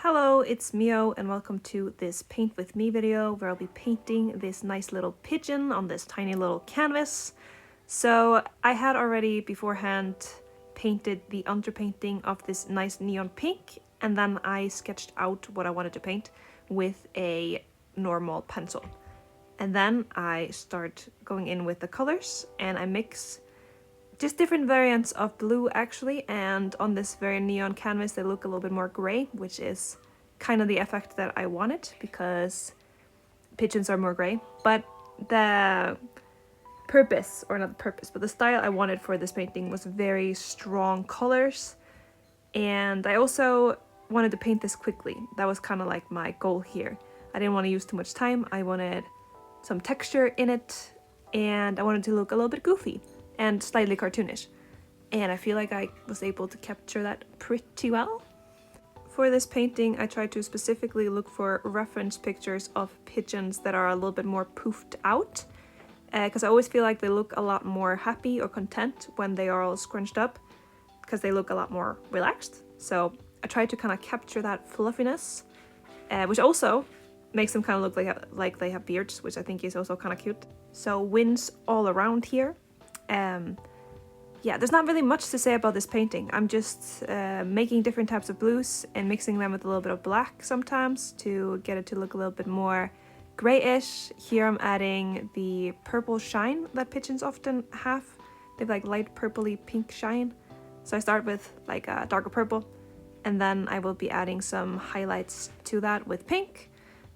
Hello, it's Mio and welcome to this Paint With Me video where I'll be painting this nice little pigeon on this tiny little canvas. So I had already beforehand painted the underpainting of this nice neon pink, and then I sketched out what I wanted to paint with a normal pencil. And then I start going in with the colors and I mix just different variants of blue actually, and on this very neon canvas they look a little bit more gray, which is kind of the effect that I wanted because pigeons are more gray. But the purpose, or not the purpose, but the style I wanted for this painting was very strong colors, and I also wanted to paint this quickly. That was kind of like my goal here. I didn't want to use too much time. I wanted some texture in it, and I wanted to look a little bit goofy and slightly cartoonish, and I feel like I was able to capture that pretty well. For this painting I tried to specifically look for reference pictures of pigeons that are a little bit more poofed out, because I always feel like they look a lot more happy or content when they are all scrunched up, because they look a lot more relaxed. So I tried to kind of capture that fluffiness, which also makes them kind of look like they have beards, which I think is also kind of cute. So wings all around here. Yeah, there's not really much to say about this painting. I'm just making different types of blues and mixing them with a little bit of black sometimes to get it to look a little bit more grayish. Here I'm adding the purple shine that pigeons often have. They have like light purpley pink shine. So I start with like a darker purple, and then I will be adding some highlights to that with pink.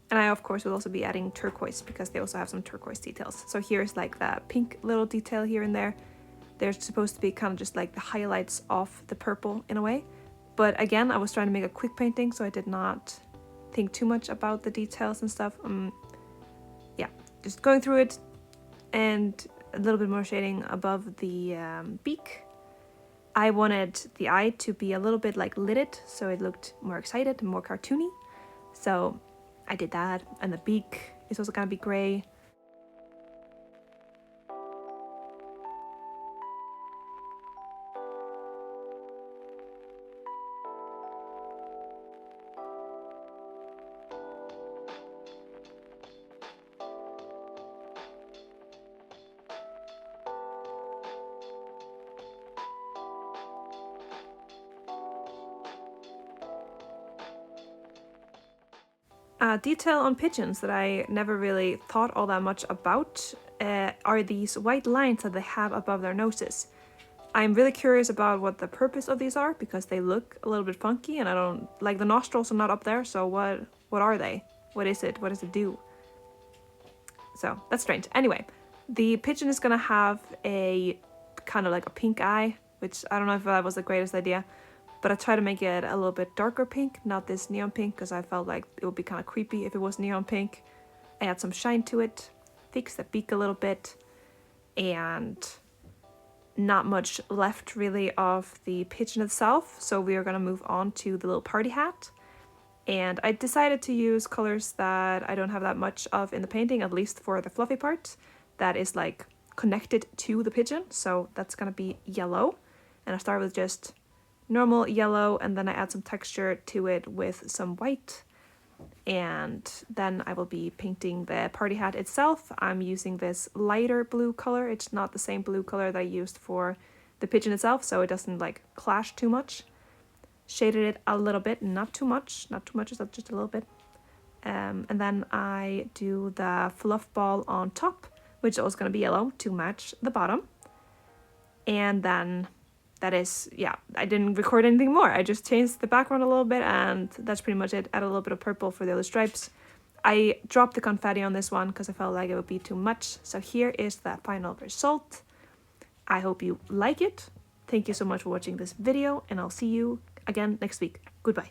And I of course will also be adding turquoise because they also have some turquoise details. So here's like the pink little detail here and there. They're supposed to be kind of just like the highlights of the purple in a way. But again, I was trying to make a quick painting, so I did not think too much about the details and stuff. Yeah, just going through it, and a little bit more shading above the beak. I wanted the eye to be a little bit like lidded, so it looked more excited and more cartoony. So I did that, and the beak is also gonna be gray. A detail on pigeons that I never really thought all that much about are these white lines that they have above their noses. I'm really curious about what the purpose of these are, because they look a little bit funky and I don't like, the nostrils are not up there, so what are they? What is it? What does it do? So that's strange. Anyway, the pigeon is gonna have a kind of like a pink eye, which I don't know if that was the greatest idea. But I try to make it a little bit darker pink, not this neon pink, because I felt like it would be kind of creepy if it was neon pink. I add some shine to it, fix the beak a little bit, and not much left really of the pigeon itself. So we are going to move on to the little party hat. And I decided to use colors that I don't have that much of in the painting, at least for the fluffy part, that is like connected to the pigeon. So that's going to be yellow. And I start with just normal yellow, and then I add some texture to it with some white, and then I will be painting the party hat itself. I'm using this lighter blue color. It's not the same blue color that I used for the pigeon itself, so it doesn't like clash too much. Shaded it a little bit, not too much, just a little bit. And then I do the fluff ball on top, which is also going to be yellow to match the bottom. And then that is, yeah, I didn't record anything more. I just changed the background a little bit, and that's pretty much it. Add a little bit of purple for the other stripes. I dropped the confetti on this one because I felt like it would be too much. So here is the final result. I hope you like it. Thank you so much for watching this video, and I'll see you again next week. Goodbye.